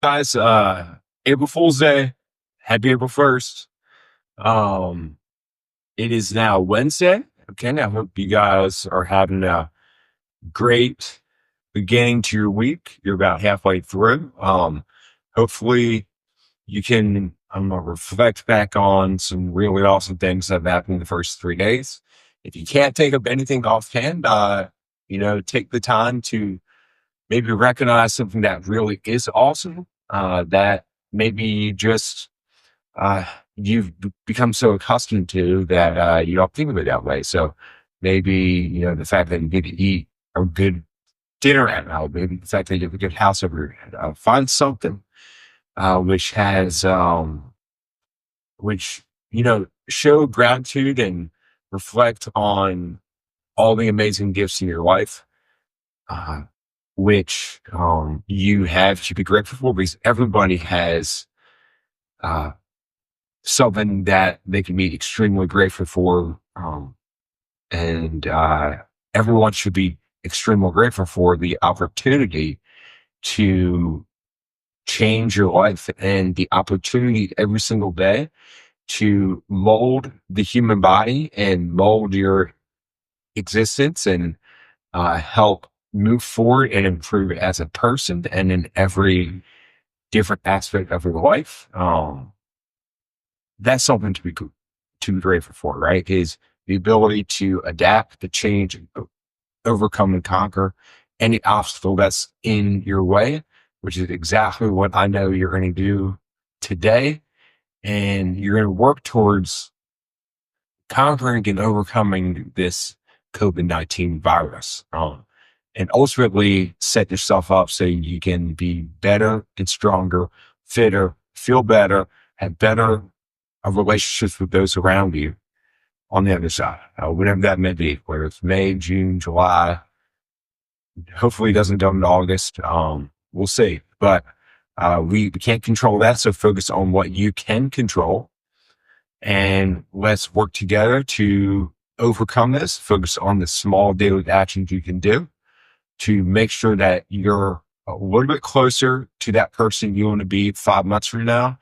Guys, April Fool's Day. Happy April 1st. Um, it is now Wednesday. Okay, I hope you guys are having a great beginning to your week. You're about halfway through. Hopefully you can reflect back on some really awesome things that have happened in the first 3 days. If you can't think of anything offhand, take the time to maybe recognize something that really is awesome, that maybe just uh, become so accustomed to that you don't think of it that way. So maybe, the fact that you get to eat a good dinner at now, maybe the fact that you have a good house over your head. Find something which has, show gratitude and reflect on all the amazing gifts in your life. Which you have to be grateful for, because everybody has uh, something that they can be extremely grateful for. And everyone should be extremely grateful for the opportunity to change your life and the opportunity every single day to mold the human body and mold your existence and help move forward and improve as a person and in every different aspect of your life. That's something to be grateful for, right? Is the ability to adapt, to change, overcome, and conquer any obstacle that's in your way, which is exactly what I know you're going to do today. And you're going to work towards conquering and overcoming this COVID-19 virus. And ultimately set yourself up so you can be better and stronger, fitter, feel better, have better relationships with those around you on the other side, whatever that may be, whether it's May, June, July. Hopefully it doesn't go into August. We'll see. But we can't control that, so focus on what you can control. And let's work together to overcome this. Focus on the small daily actions you can do to make sure that you're a little bit closer to that person you want to be 5 months from now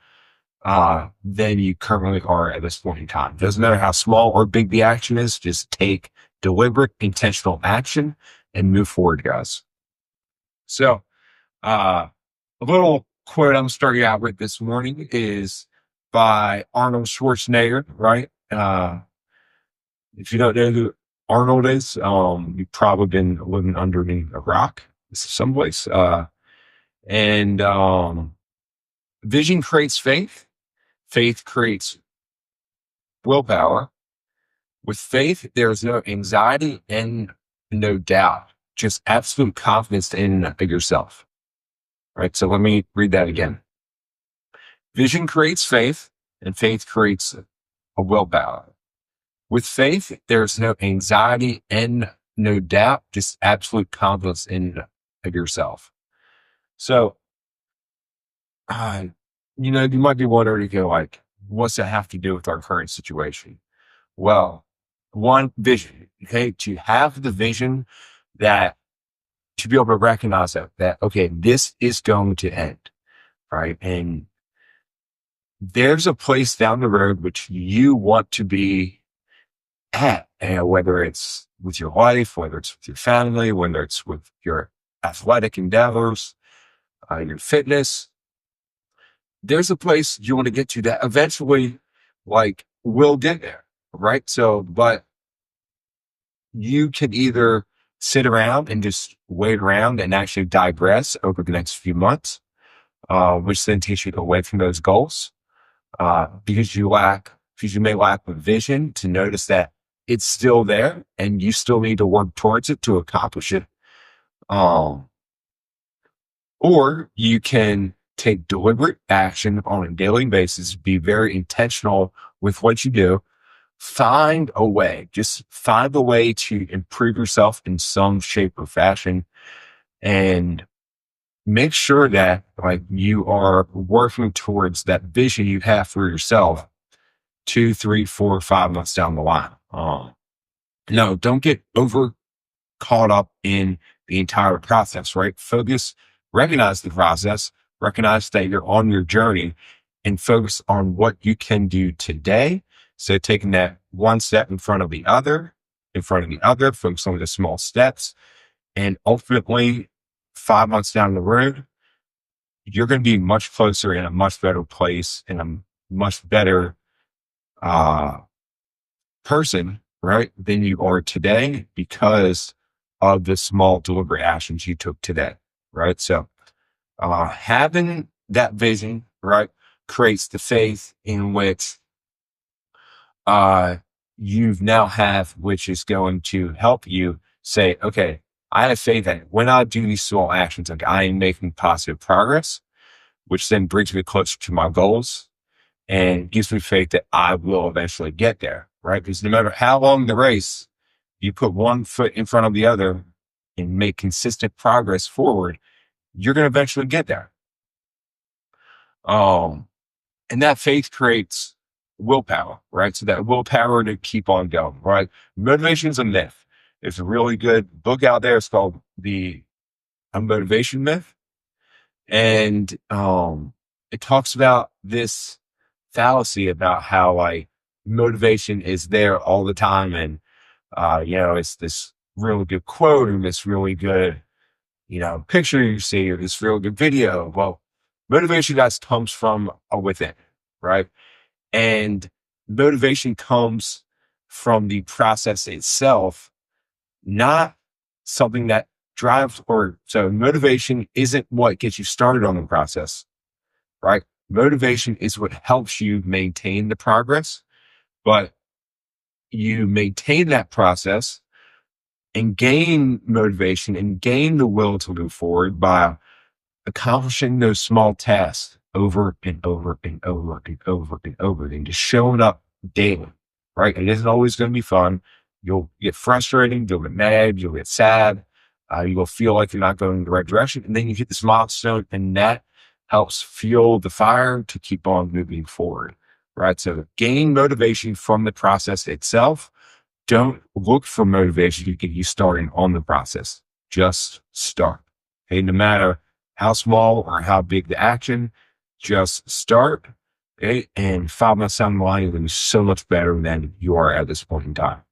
than you currently are at this point in time. Doesn't matter how small or big the action is, just take deliberate, intentional action and move forward, guys. So, a little quote I'm starting out with this morning is by Arnold Schwarzenegger, right? If you don't know who Arnold is, you've probably been living underneath a rock someplace. And vision creates faith. Faith creates willpower. With faith, there is no anxiety and no doubt, just absolute confidence in yourself. Right? So let me read that again. Vision creates faith, and faith creates a willpower. With faith, there's no anxiety and no doubt, just absolute confidence in yourself. So, you might be wondering, like, what's that have to do with our current situation? Well, one, vision, okay? To have the vision that, to be able to recognize that, okay, this is going to end, right? And there's a place down the road which you want to be at, and whether it's with your life, whether it's with your family, whether it's with your athletic endeavors, your fitness, there's a place you want to get to that eventually, like, will get there, right? So, but you can either sit around and just wait around and actually digress over the next few months, which then takes you away from those goals, because you may lack the vision to notice that it's still there and you still need to work towards it to accomplish it. Or you can take deliberate action on a daily basis, be very intentional with what you do, find a way to improve yourself in some shape or fashion, and make sure that, like, you are working towards that vision you have for yourself 2, 3, 4, 5 months down the line. No, don't get over caught up in the entire process, right? Recognize the process, recognize that you're on your journey and focus on what you can do today. So taking that one step in front of the other, focus on the small steps. And ultimately, 5 months down the road, you're going to be much closer in a much better place, in a much better uh, person, right, than you are today because of the small deliberate actions you took today, right? So having that vision, right, creates the faith in which uh, you've now have, which is going to help you say, okay, I have faith that when I do these small actions, like I am making positive progress, which then brings me closer to my goals and gives me faith that I will eventually get there, right? Because no matter how long the race, you put one foot in front of the other and make consistent progress forward, you're going to eventually get there. Um, and that faith creates willpower, right? So that willpower to keep on going, right? Motivation is a myth. There's a really good book out there. It's called The Motivation Myth. And it talks about this fallacy about how like motivation is there all the time. And, it's this really good quote or this really good, picture you see or this real good video. Well, motivation guys comes from within, right? And motivation comes from the process itself, not something that drives or so motivation isn't what gets you started on the process, right? Motivation is what helps you maintain the progress, but you maintain that process and gain motivation and gain the will to move forward by accomplishing those small tasks over and over and over and over and over and just showing up daily, right? It isn't always going to be fun. You'll get frustrated, you'll get mad, you'll get sad, you'll feel like you're not going in the right direction. And then you hit this milestone and that helps fuel the fire to keep on moving forward, right? So gain motivation from the process itself. Don't look for motivation to get you started on the process. Just start. Okay, no matter how small or how big the action, just start. Okay, and 5 months down the line, you're going to be so much better than you are at this point in time.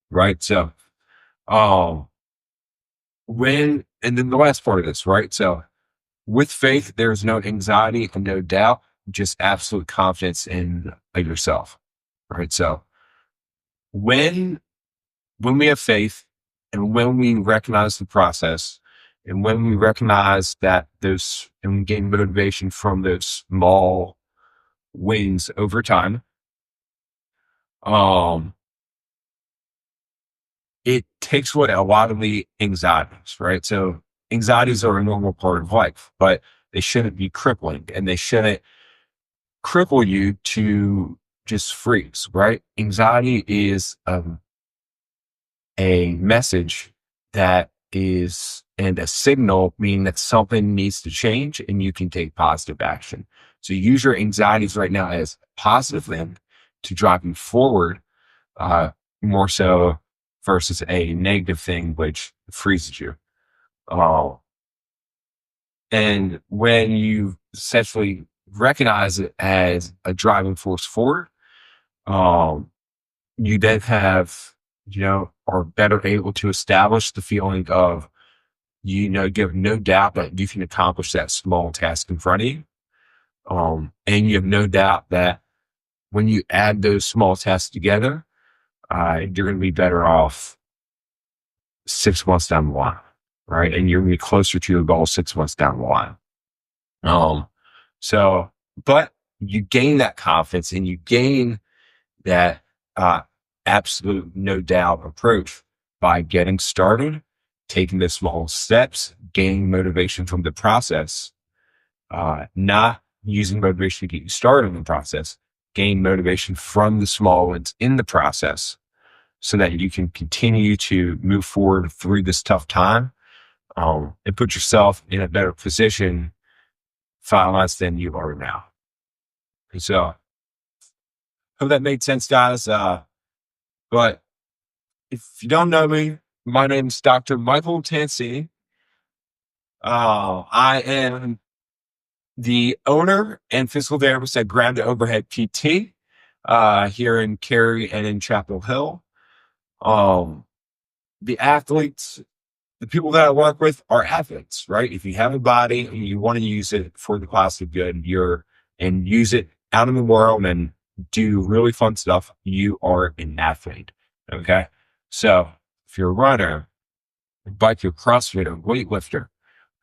Right. So, um, and then the last part of this, right? So, with faith, there's no anxiety and no doubt, just absolute confidence in yourself. Right. So, when when we have faith and when we recognize the process and when we recognize that those and we gain motivation from those small wins over time, um, it takes away a lot of the anxieties, right? So anxieties are a normal part of life, but they shouldn't be crippling and they shouldn't cripple you to just freeze, right? Anxiety is a message that is and a signal meaning that something needs to change and you can take positive action. So use your anxieties right now as a positive thing to drive you forward, uh, more so versus a negative thing which freezes you. Uh, and when you essentially recognize it as a driving force forward, um, you then have, are better able to establish the feeling of, give no doubt that you can accomplish that small task in front of you. And you have no doubt that when you add those small tasks together, you're going to be better off 6 months down the line, right? And you're going to be closer to your goal 6 months down the line. Um, so, but you gain that confidence and you gain that uh, absolute no doubt approach by getting started, taking the small steps, gaining motivation from the process, not using motivation to get you started in the process, gain motivation from the small ones in the process so that you can continue to move forward through this tough time, and put yourself in a better position 5 months than you are now. And so hope that made sense, guys. But if you don't know me, my name is Dr. Michael Tancini. I am the owner and physical therapist at Ground to Overhead PT here in Cary and in Chapel Hill. Um, the athletes, the people that I work with are athletes, right? If you have a body and you want to use it for the positive good, and use it out in the world and do really fun stuff, you are an athlete. Okay. So if you're a runner, a biker, CrossFitter, weightlifter,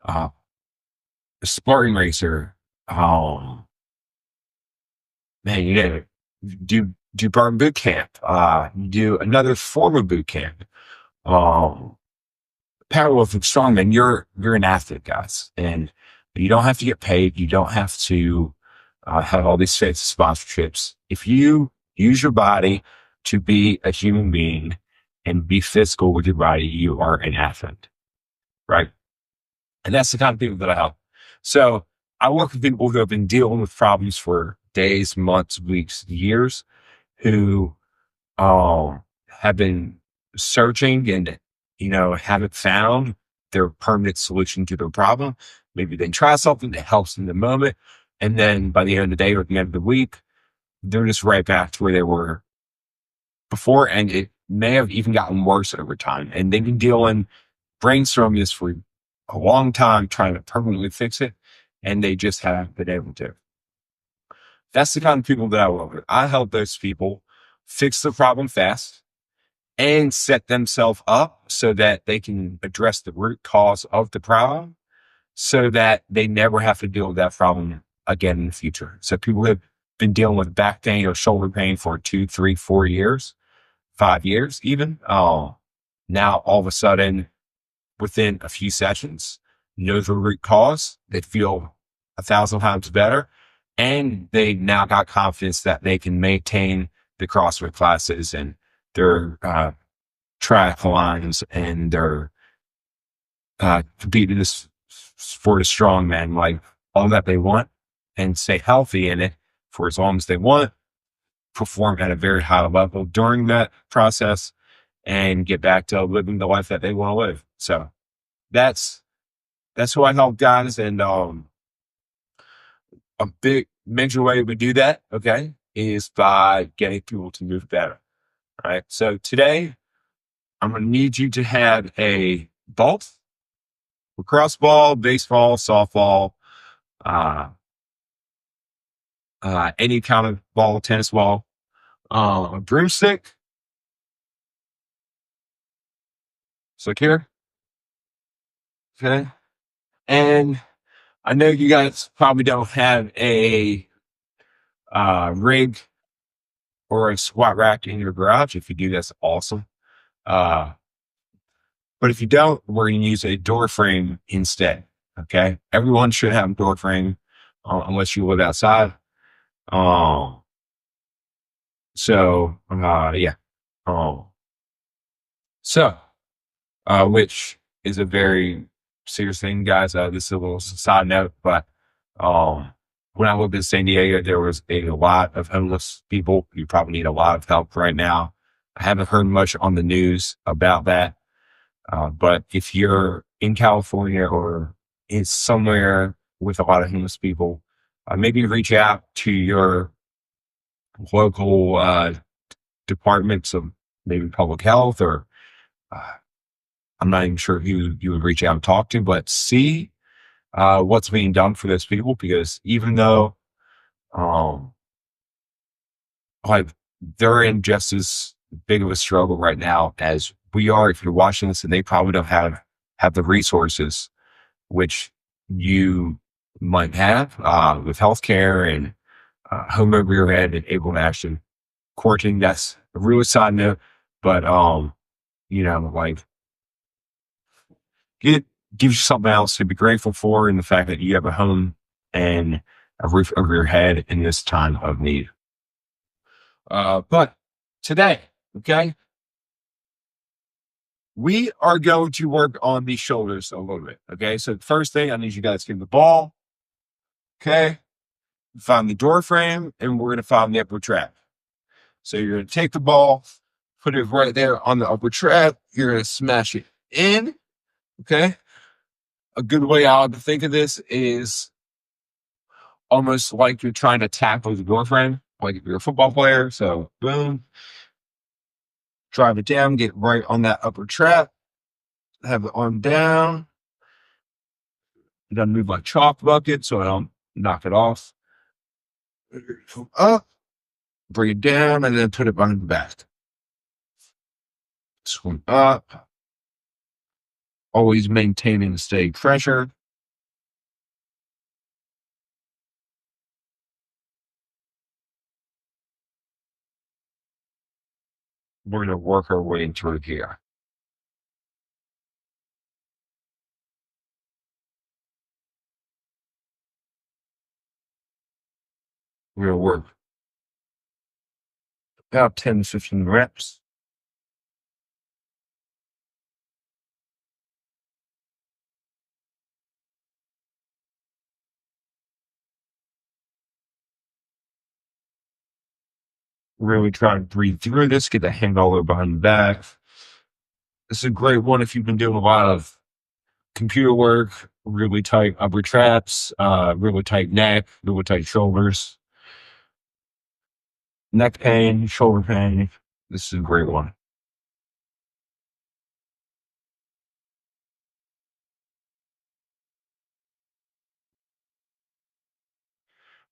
uh, a Spartan racer, um, man, you know, do burn boot camp, do another form of boot camp, um, powerlifting, strongman, you're an athlete, guys, and you don't have to get paid. You don't have to have all these fancy sponsorships. If you use your body to be a human being and be physical with your body, you are an athlete, right? And that's the kind of people that I help. So I work with people who have been dealing with problems for days, months, weeks, years, who have been searching and, haven't found their permanent solution to their problem. Maybe they try something that helps in the moment. And then by the end of the day or the end of the week, they're just right back to where they were before. And it may have even gotten worse over time. And they've been brainstorming this for a long time, trying to permanently fix it. And they just haven't been able to. That's the kind of people that I work with. I help those people fix the problem fast and set themselves up so that they can address the root cause of the problem so that they never have to deal with that problem again in the future. So people have been dealing with back pain or shoulder pain for 2, 3, 4 years, 5 years even. Now all of a sudden, within a few sessions, know the root cause. They feel 1,000 times better. And they now got confidence that they can maintain the CrossFit classes and their triathlons and their competing for a strongman, like all that they want, and stay healthy in it for as long as they want, perform at a very high level during that process, and get back to living the life that they want to live. So that's who I help, guys. And a big major way we do that, okay, is by getting people to move better. Right. So today I'm going to need you to have a ball, lacrosse ball, baseball, softball, uh, any kind of ball, tennis ball, a broomstick. So here, okay. And I know you guys probably don't have a rig or a squat rack in your garage. If you do, that's awesome. Uh, but if you don't, we're going to use a door frame instead. Okay. Everyone should have a door frame unless you live outside. Um, yeah. Um, so, which is a very serious thing, guys. This is a little side note, but, when I lived in San Diego, there was a lot of homeless people. You probably need a lot of help right now. I haven't heard much on the news about that. But if you're in California or in somewhere with a lot of homeless people, maybe reach out to your local, departments of maybe public health or, uh, I'm not even sure who you would reach out and talk to, but see what's being done for those people, because even though um, like they're in just as big of a struggle right now as we are, if you're watching this, and they probably don't have the resources which you might have with healthcare and home over your head and able to actually quarantine. That's a real side note, but like it gives you something else to be grateful for, and the fact that you have a home and a roof over your head in this time of need. But today, okay, we are going to work on the shoulders a little bit. Okay, so the first thing I need you guys to get the ball. Okay, find the door frame, and we're going to find the upper trap. So you're going to take the ball, put it right there on the upper trap. You're going to smash it in. Okay. A good way I like to think of this is almost like you're trying to tackle the door frame, like if you're a football player. So boom, drive it down, get right on that upper trap, have the arm down. It doesn't move like chalk bucket, so I don't knock it off. Up, bring it down, and then put it behind the back. Swing up, always maintaining the steady pressure. We're going to work our way through here. We're going to work about 10 to 15 reps. Really try to breathe through this, get the hand all over behind the back. This is a great one if you've been doing a lot of computer work, really tight upper traps, really tight neck, really tight shoulders, neck pain, shoulder pain. This is a great one.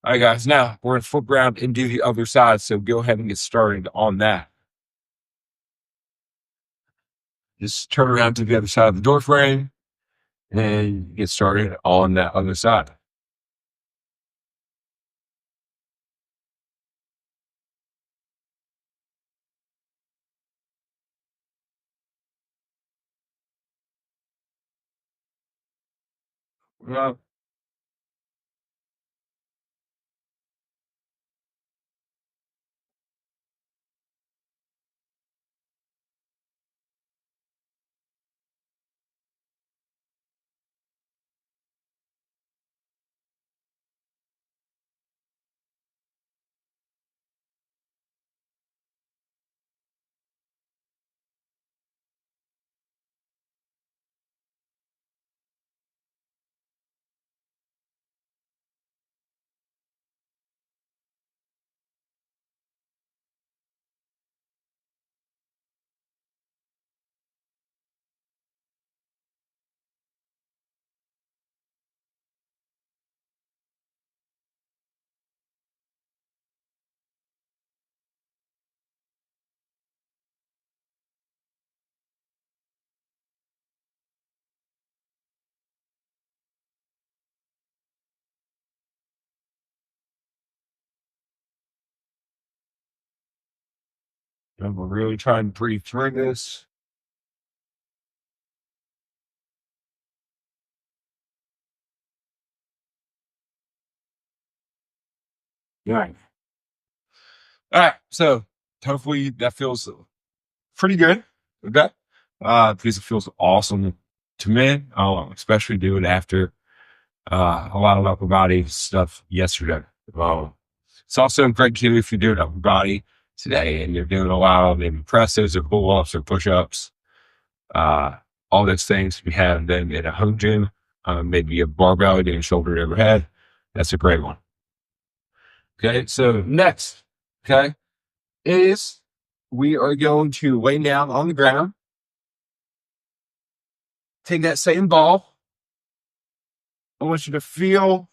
All right, guys. Now we're going to flip around and do the other side. So go ahead and get started on that. Just turn around to the other side of the door frame and get started on that other side. Well, we're really trying to breathe through this. All right. All right. So hopefully that feels pretty good. Okay. Because it feels awesome to me. Especially doing after a lot of upper body stuff yesterday. It's also great too if you're doing upper body today and you're doing a lot of maybe presses or pull-ups or push-ups. All those things we have them in a home gym. Maybe a barbell doing shoulder to overhead. That's a great one. Okay. So next, okay, is we are going to lay down on the ground. Take that same ball. I want you to feel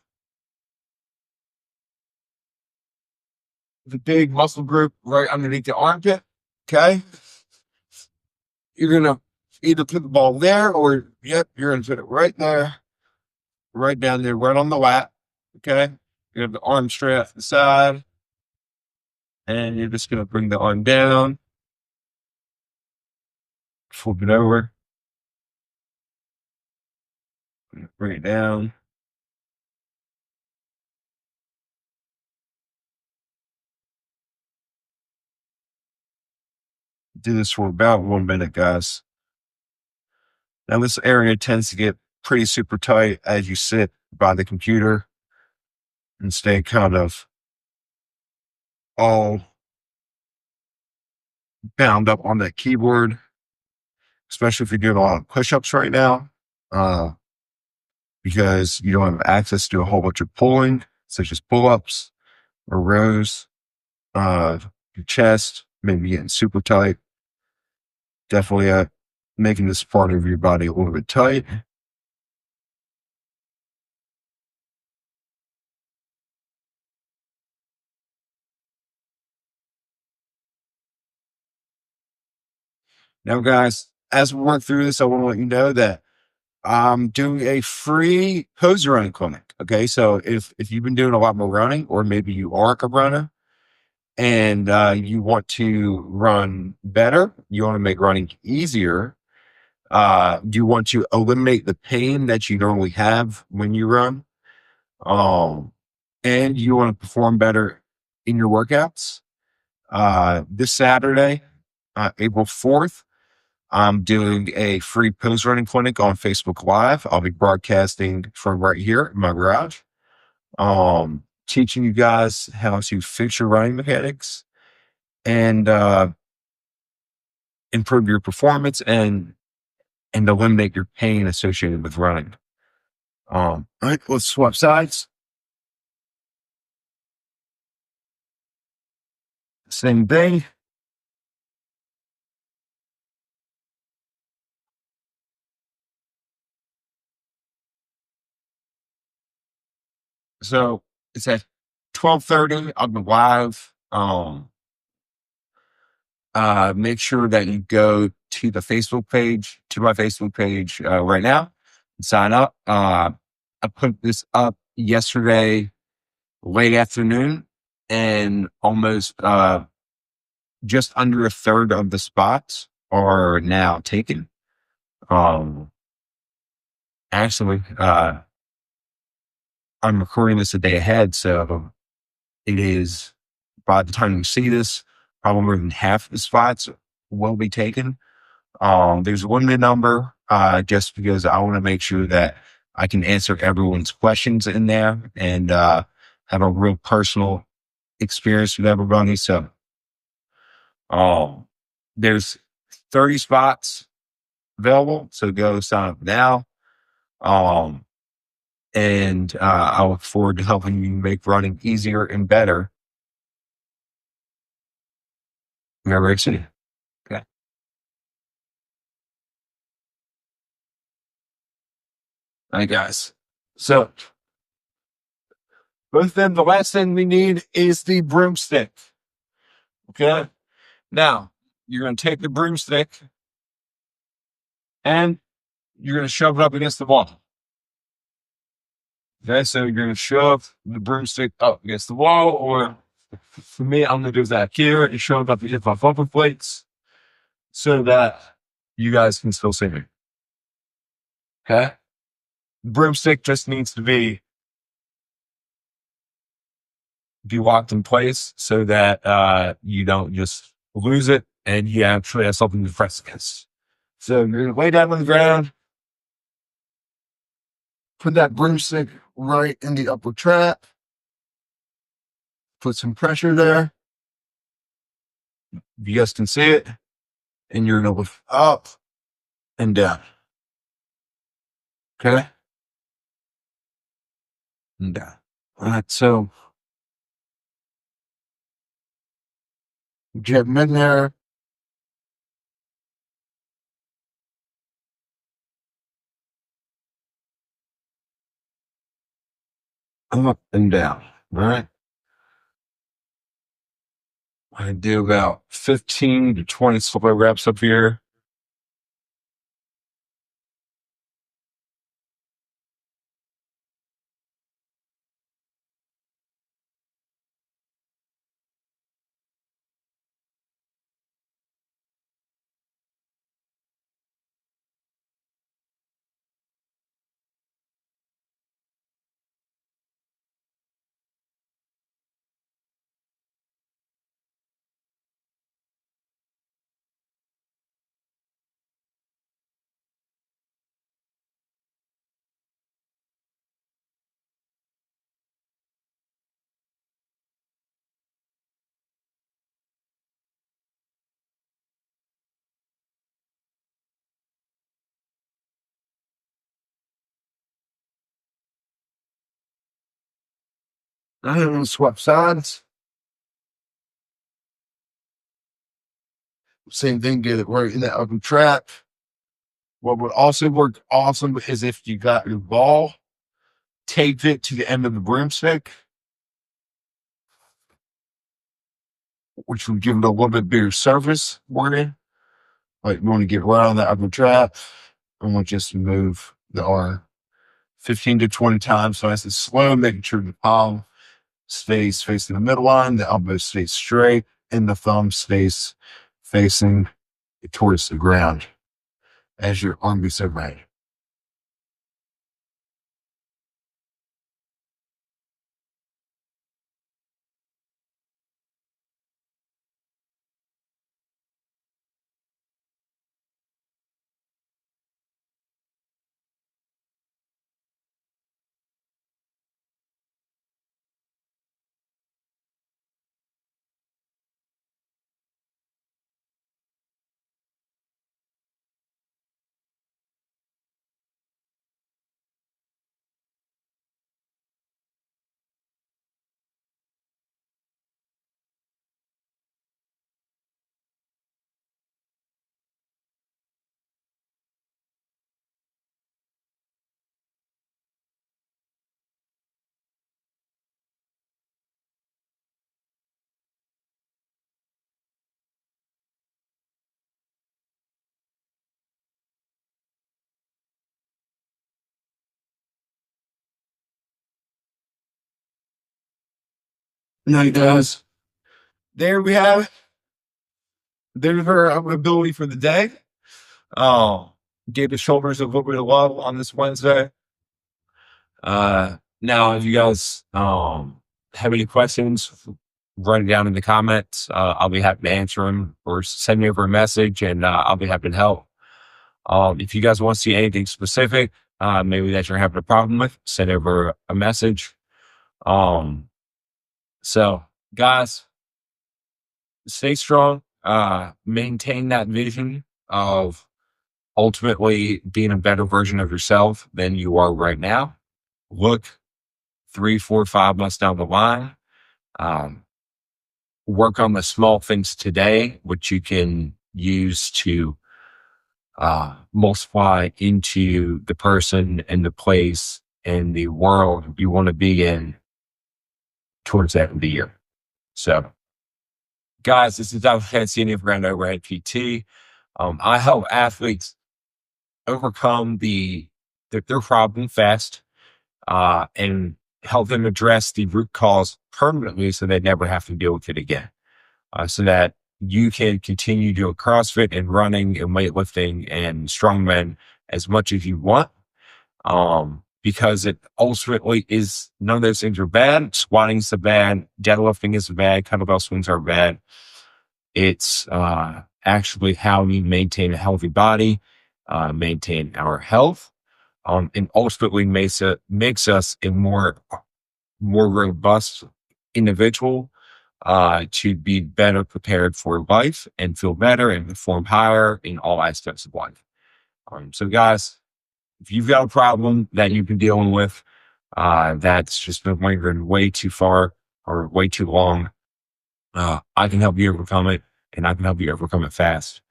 the big muscle group right underneath the armpit. Okay. You're going to either put the ball there or, yep, you're going to put it right there, right down there, right on the lap. Okay. You have the arm straight out to the side. And you're just going to bring the arm down, flip it over, bring it down. Do this for about 1 minute, guys. Now, this area tends to get pretty super tight as you sit by the computer and stay kind of all bound up on that keyboard, especially if you're doing a lot of push-ups right now, because you don't have access to a whole bunch of pulling. such as pull-ups or rows, your chest, maybe getting super tight. Definitely making this part of your body a little bit tight. Now, guys, as we work through this, I want to let you know that I'm doing a free pose running clinic. Okay. So if you've been doing a lot more running, or maybe you are a runner and you want to run better, you want to make running easier, you want to eliminate the pain that you normally have when you run, um, and you want to perform better in your workouts, this Saturday, April 4th, I'm doing a free post running clinic on Facebook Live. I'll be broadcasting from right here in my garage, teaching you guys how to fix your running mechanics and improve your performance and eliminate your pain associated with running. All right, let's swap sides. Same thing. So it's at 12:30. I'll be live. Make sure that you go to the Facebook page, to my Facebook page right now and sign up. I put this up yesterday, late afternoon, and almost just under a third of the spots are now taken. Um, actually, I'm recording this a day ahead, so it is, by the time you see this, probably more than half the spots will be taken. There's a limited number, just because I want to make sure that I can answer everyone's questions in there and have a real personal experience with everybody. So, um, there's 30 spots available. So go sign up now. Um, and I look forward to helping you make running easier and better in every city. Okay. All right, guys. So, but then the last thing we need is the broomstick. Okay. Now, you're going to take the broomstick and you're going to shove it up against the wall. Okay. So you're going to shove the broomstick up against the wall, or for me, I'm going to do that here and shove it up against my bumper plates so that you guys can still see me. Okay. The broomstick just needs to be locked in place so that you don't just lose it and you actually have something to press against. So you're going to lay down on the ground, put that broomstick right in the upper trap, put some pressure there. You guys can see it, and you're going to lift up and down. Okay? And down. All right, so get them in there. Up and down. All right. I do about 15 to 20 slow reps up here. Swap sides. Same thing, get it right in that upper trap. What would also work awesome is if you got your ball, taped it to the end of the broomstick, which would give it a little bit bigger surface warning. Like you want to get right on the upper trap. I want just to move the arm 15 to 20 times. So as it's slow, making sure the palm stays facing the middle line, the elbow stays straight, and the thumb stays facing towards the ground as your arm gets overhead. No, he does. There we have it. There's her ability for the day. Oh, gave the shoulders a little bit of love on this Wednesday. Now, if you guys have any questions, write it down in the comments. I'll be happy to answer them or send me over a message, and I'll be happy to help. If you guys want to see anything specific, maybe that you're having a problem with, send over a message. So, guys, stay strong. Maintain that vision of ultimately being a better version of yourself than you are right now. Look 3, 4, 5 months down the line. Work on the small things today, which you can use to multiply into the person and the place and the world you want to be in towards the end of the year. So, guys, this is Dr. Tancini of Grand Overhead PT. I help athletes overcome their problem fast and help them address the root cause permanently so they never have to deal with it again. So that you can continue doing CrossFit and running and weightlifting and strongman as much as you want. Because it ultimately is, none of those things are bad. Squatting is bad. Deadlifting is bad. Kettlebell swings are bad. It's actually how we maintain a healthy body, maintain our health, and ultimately makes us a more robust individual to be better prepared for life and feel better and perform higher in all aspects of life. So, guys, if you've got a problem that you've been dealing with that's just been lingering way too far or way too long, I can help you overcome it, and I can help you overcome it fast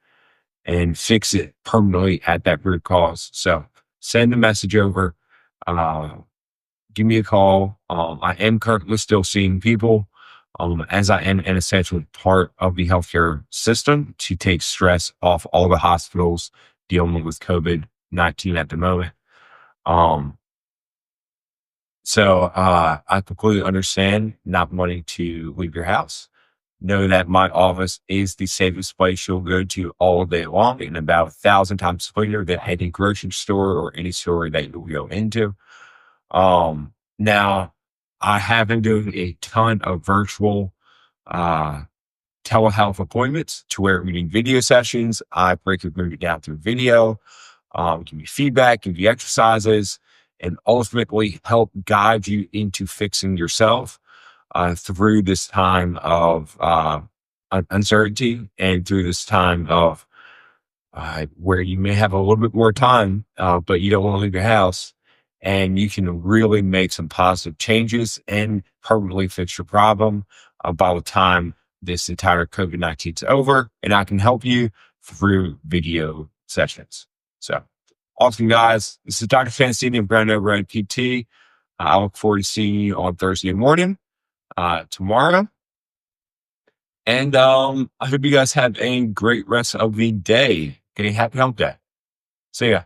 and fix it permanently at that root cause. So send a message over. Give me a call. I am currently still seeing people as I am an essential part of the healthcare system to take stress off all the hospitals dealing with COVID-19 at the moment. So I completely understand not wanting to leave your house. Know that my office is the safest place you'll go to all day long, and about 1,000 times cleaner than any grocery store or any store that you'll go into. Now, I have been doing a ton of virtual telehealth appointments to where we need video sessions. I break your movie down through video, give you feedback, give you exercises, and ultimately help guide you into fixing yourself through this time of uncertainty and through this time of where you may have a little bit more time, but you don't want to leave your house. and you can really make some positive changes and permanently fix your problem by the time this entire COVID-19 is over. And I can help you through video sessions. So awesome, guys. This is Dr. Tancini and Brand over at PT. I look forward to seeing you on Thursday morning, tomorrow. And I hope you guys have a great rest of the day. Okay, happy hump day. See ya.